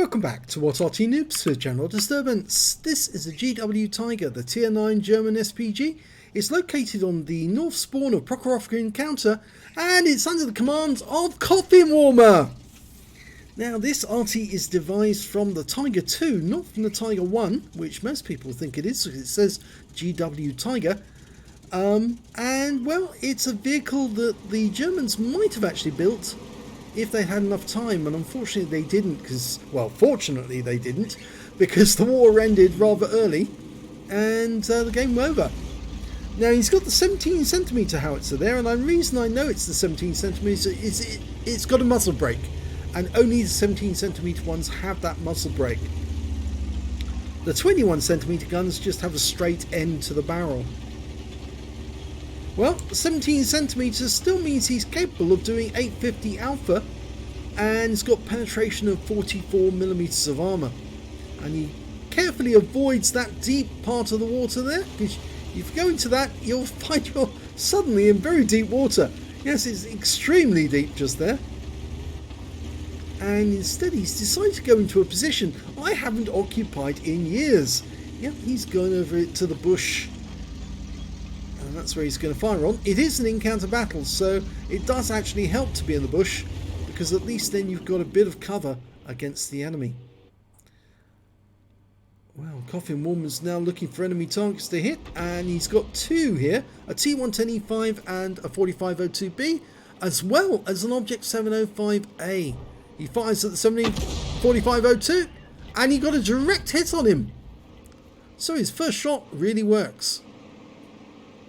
Welcome back to What Arty Noobs for General Disturbance. This is a GW Tiger, the Tier 9 German SPG. It's located on the north spawn of Prokhorovka encounter, and it's under the command of coffinwarmer. Now this Arty is devised from the Tiger 2, not from the Tiger 1, which most people think it is, because it says GW Tiger. And well, it's a vehicle that the Germans might have actually built if they had enough time, and unfortunately they didn't, because, well, fortunately they didn't, because the war ended rather early and the game was over. Now he's got the 17cm howitzer there, and the reason I know it's the 17cm is it's got a muzzle brake, and only the 17cm ones have that muzzle brake. The 21cm guns just have a straight end to the barrel. Well, 17cm still means he's capable of doing 850 alpha, and he's got penetration of 44mm of armour. And he carefully avoids that deep part of the water there, because if you go into that, you'll find you're suddenly in very deep water. Yes, it's extremely deep just there. And instead he's decided to go into a position I haven't occupied in years. Yep, he's going over to the bush. And that's where he's going to fire on. It is an encounter battle, so it does actually help to be in the bush, because at least then you've got a bit of cover against the enemy. Well, coffinwarmer's now looking for enemy targets to hit, and he's got two here, a T110E5 and a 4502B, as well as an Object 705A. He fires at the 4502, and he got a direct hit on him. So his first shot really works.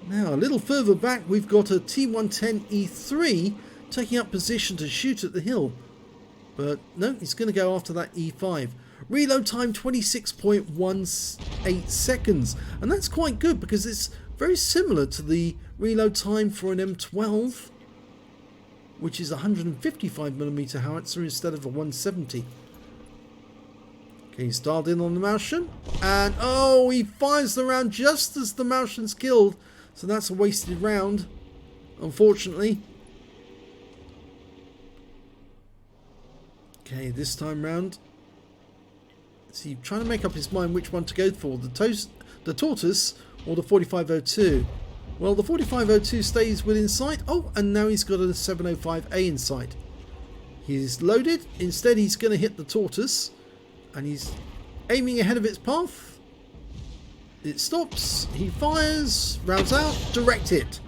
Now, a little further back, we've got a T110E3 taking up position to shoot at the hill. But no, he's going to go after that E5. Reload time 26.18 seconds. And that's quite good, because it's very similar to the reload time for an M12, which is 155mm howitzer instead of a 170. Okay, he's dialed in on the Martian. And oh, he fires the round just as the Martian's killed. So that's a wasted round, unfortunately. Okay, this time round, is he trying to make up his mind which one to go for, the tortoise or the 4502? Well, the 4502 stays within sight. Oh, and now he's got a 705A in sight. He's loaded. Instead, he's going to hit the tortoise, and he's aiming ahead of its path. It stops, he fires, rounds out, direct hit.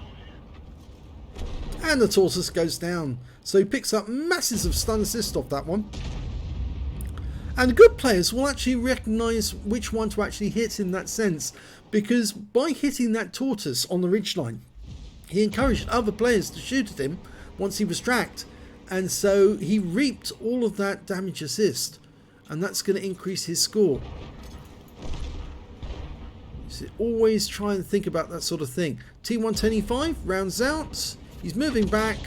And the tortoise goes down. So he picks up masses of stun assist off that one. And good players will actually recognise which one to actually hit in that sense, because by hitting that tortoise on the ridgeline, he encouraged other players to shoot at him once he was tracked. And so he reaped all of that damage assist, and that's going to increase his score. So always try and think about that sort of thing. T110E5 rounds out. He's moving back.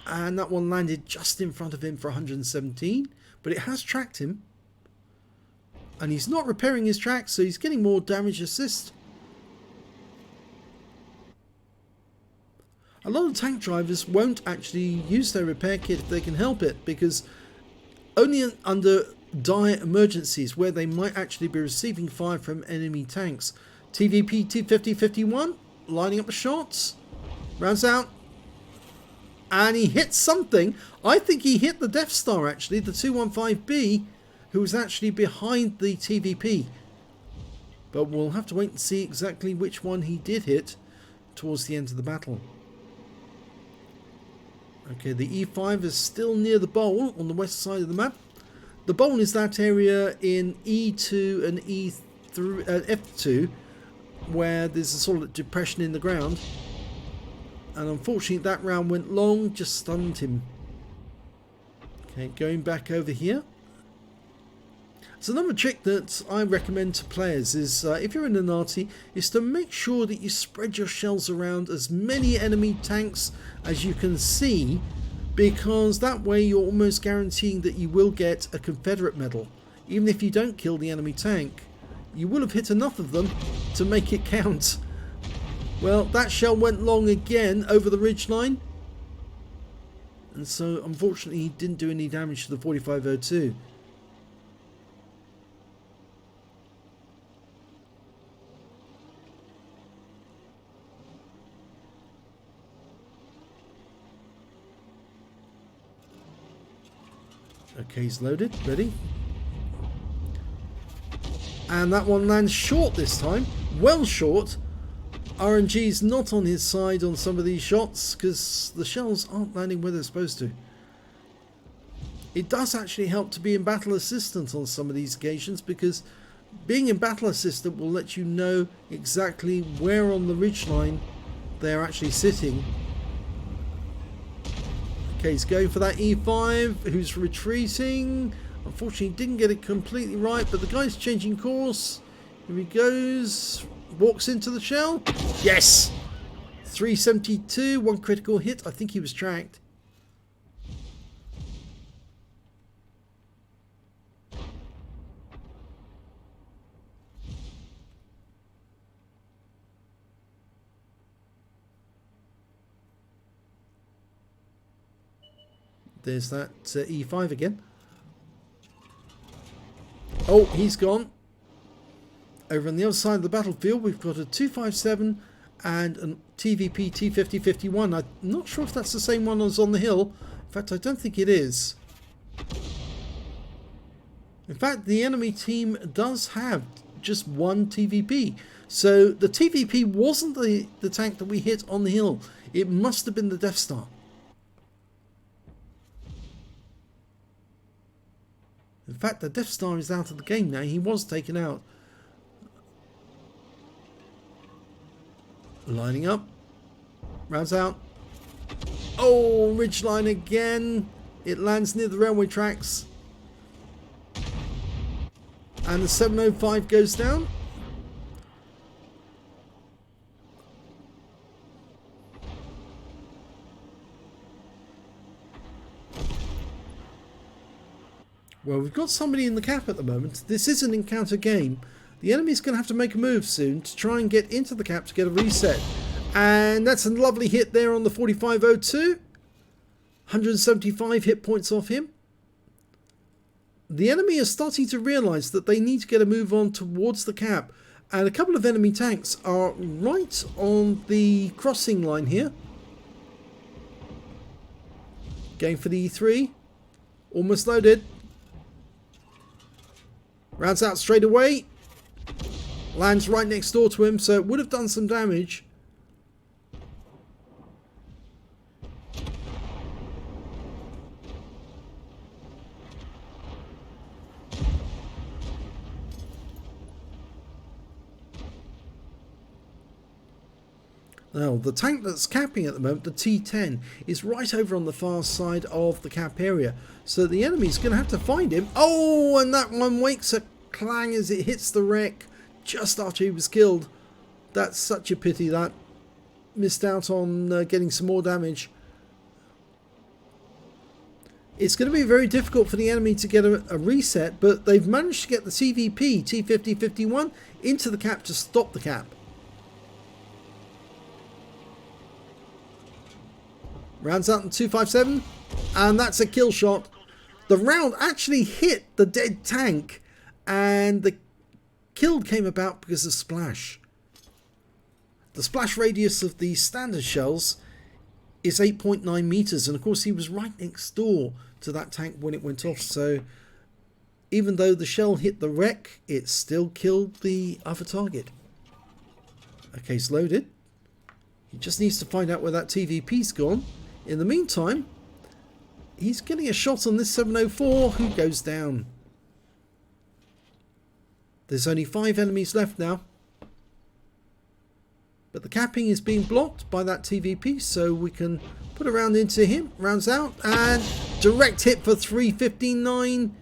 And that one landed just in front of him for 117. But it has tracked him. And he's not repairing his tracks, so he's getting more damage assist. A lot of tank drivers won't actually use their repair kit if they can help it, because only under dire emergencies where they might actually be receiving fire from enemy tanks. TVP T5051 lining up the shots, rounds out, and he hits something. I think he hit the Death Star, actually, the 215B, who was actually behind the TVP. But we'll have to wait and see exactly which one he did hit towards the end of the battle. Okay, the E5 is still near the bowl on the west side of the map. The bowl is that area in E2 and F2 where there's a sort of depression in the ground. And unfortunately that round went long, just stunned him. Okay, going back over here. So another trick that I recommend to players is, if you're in an Arty, is to make sure that you spread your shells around as many enemy tanks as you can see, because that way you're almost guaranteeing that you will get a Confederate medal. Even if you don't kill the enemy tank, you will have hit enough of them to make it count. Well, that shell went long again over the ridgeline, and so unfortunately he didn't do any damage to the 4502. Okay, he's loaded, ready. And that one lands short this time, well short. RNG's not on his side on some of these shots because the shells aren't landing where they're supposed to. It does actually help to be in battle assistant on some of these occasions, because being in battle assistant will let you know exactly where on the ridgeline they're actually sitting. Okay, he's going for that E5, who's retreating. Unfortunately, didn't get it completely right, but the guy's changing course. Here he goes. Walks into the shell. Yes! 372, one critical hit. I think he was tracked. There's that E5 again. Oh, he's gone. Over on the other side of the battlefield, we've got a 257 and a TVP T5051. I'm not sure if that's the same one as on the hill. In fact, I don't think it is. In fact, the enemy team does have just one TVP. So the TVP wasn't the tank that we hit on the hill. It must have been the Death Star. In fact, the Death Star is out of the game now. He was taken out. Lining up. Rounds out. Oh, ridgeline again. It lands near the railway tracks. And the 705 goes down. Well, we've got somebody in the cap at the moment. This is an encounter game. The enemy's going to have to make a move soon to try and get into the cap to get a reset. And that's a lovely hit there on the 4502. 175 hit points off him. The enemy is starting to realise that they need to get a move on towards the cap. And a couple of enemy tanks are right on the crossing line here. Going for the E3. Almost loaded. Rounds out straight away. Lands right next door to him, so it would have done some damage. Now, the tank that's capping at the moment, the T10, is right over on the far side of the cap area. So the enemy's going to have to find him. Oh, and that one wakes a clang as it hits the wreck just after he was killed. That's such a pity. That missed out on getting some more damage. It's going to be very difficult for the enemy to get a reset, but they've managed to get the CVP T5051 into the cap to stop the cap. Rounds out in 257, and that's a kill shot. The round actually hit the dead tank, and the kill came about because of splash. The splash radius of the standard shells is 8.9 meters, and of course he was right next door to that tank when it went off, so even though the shell hit the wreck, it still killed the other target. Okay, it's loaded. He just needs to find out where that TVP's gone. In the meantime, he's getting a shot on this 704, who goes down. There's only 5 enemies left now. But the capping is being blocked by that TVP, so we can put a round into him. Rounds out, and direct hit for 359.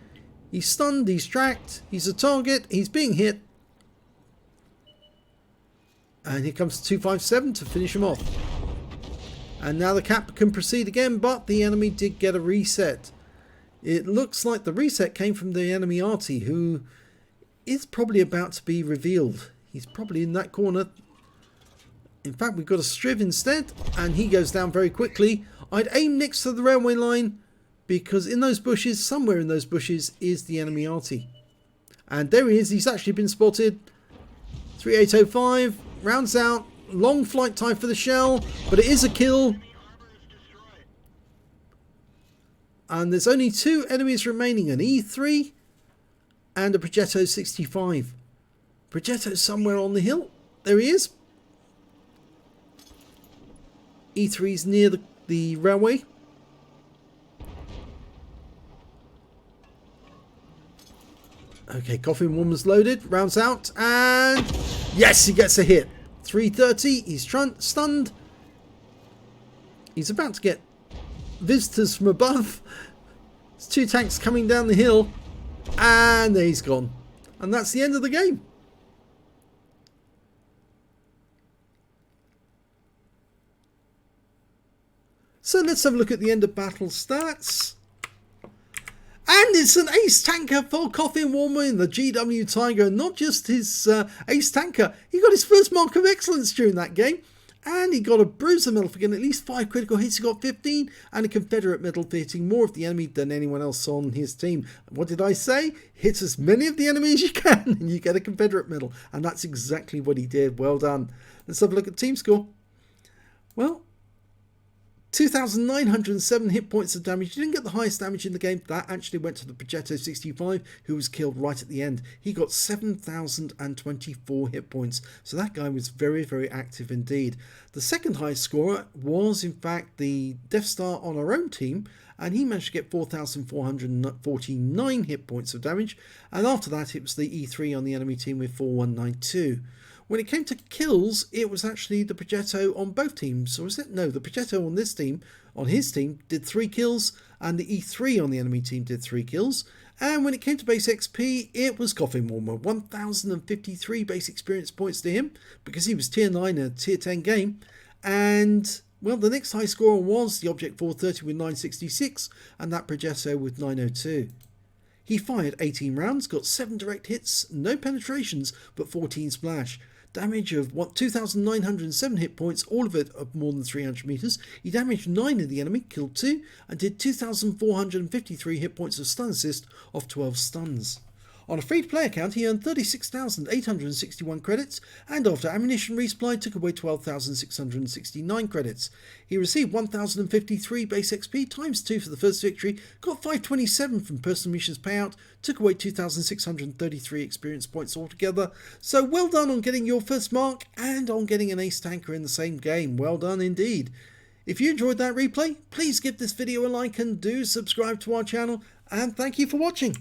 He's stunned, he's tracked, he's a target, he's being hit. And here comes 257 to finish him off. And now the cap can proceed again, but the enemy did get a reset. It looks like the reset came from the enemy Arty, who is probably about to be revealed. He's probably in that corner. In fact, we've got a Striv instead, and he goes down very quickly. I'd aim next to the railway line, because in those bushes, somewhere in those bushes, is the enemy Arty. And there he is, he's actually been spotted. 3805, rounds out. Long flight time for the shell, but it is a kill. And there's only 2 enemies remaining, an E3 and a Progetto 65. Progetto's somewhere on the hill. There he is. E3's near the railway. Okay, coffin warmer's loaded, rounds out, and yes, he gets a hit. 330, he's stunned. He's about to get visitors from above. There's 2 tanks coming down the hill, and there he's gone. And that's the end of the game. So let's have a look at the end of battle stats. And it's an ace tanker for Coffin Warmer in the GW Tiger. Not just his ace tanker, he got his first mark of excellence during that game. And he got a bruiser medal for getting at least 5 critical hits. He got 15 and a Confederate medal for hitting more of the enemy than anyone else on his team. What did I say? Hit as many of the enemy as you can and you get a Confederate medal. And that's exactly what he did. Well done. Let's have a look at team score. Well, 2,907 hit points of damage. You didn't get the highest damage in the game. That actually went to the Progetto 65, who was killed right at the end. He got 7,024 hit points. So that guy was very, very active indeed. The second highest scorer was, in fact, the Death Star on our own team, and he managed to get 4,449 hit points of damage. And after that, it was the E3 on the enemy team with 4,192. When it came to kills, it was actually the Progetto on both teams. Or was it? No, the Progetto on this team, on his team, did 3 kills, and the E3 on the enemy team did 3 kills. And when it came to base XP, it was Coffin Warmer. 1,053 base experience points to him, because he was tier 9 in a tier 10 game. And, well, the next high scorer was the Object 430 with 966, and that Progetto with 902. He fired 18 rounds, got 7 direct hits, no penetrations, but 14 splash. Damage of 2,907 hit points, all of it of more than 300 meters. He damaged 9 of the enemy, killed 2, and did 2,453 hit points of stun assist off 12 stuns. On a free-to-play account, he earned 36,861 credits, and after ammunition resupply, took away 12,669 credits. He received 1,053 base XP times 2 for the first victory, got 527 from personal missions payout, took away 2,633 experience points altogether. So well done on getting your first mark, and on getting an ace tanker in the same game. Well done indeed. If you enjoyed that replay, please give this video a like and do subscribe to our channel, and thank you for watching.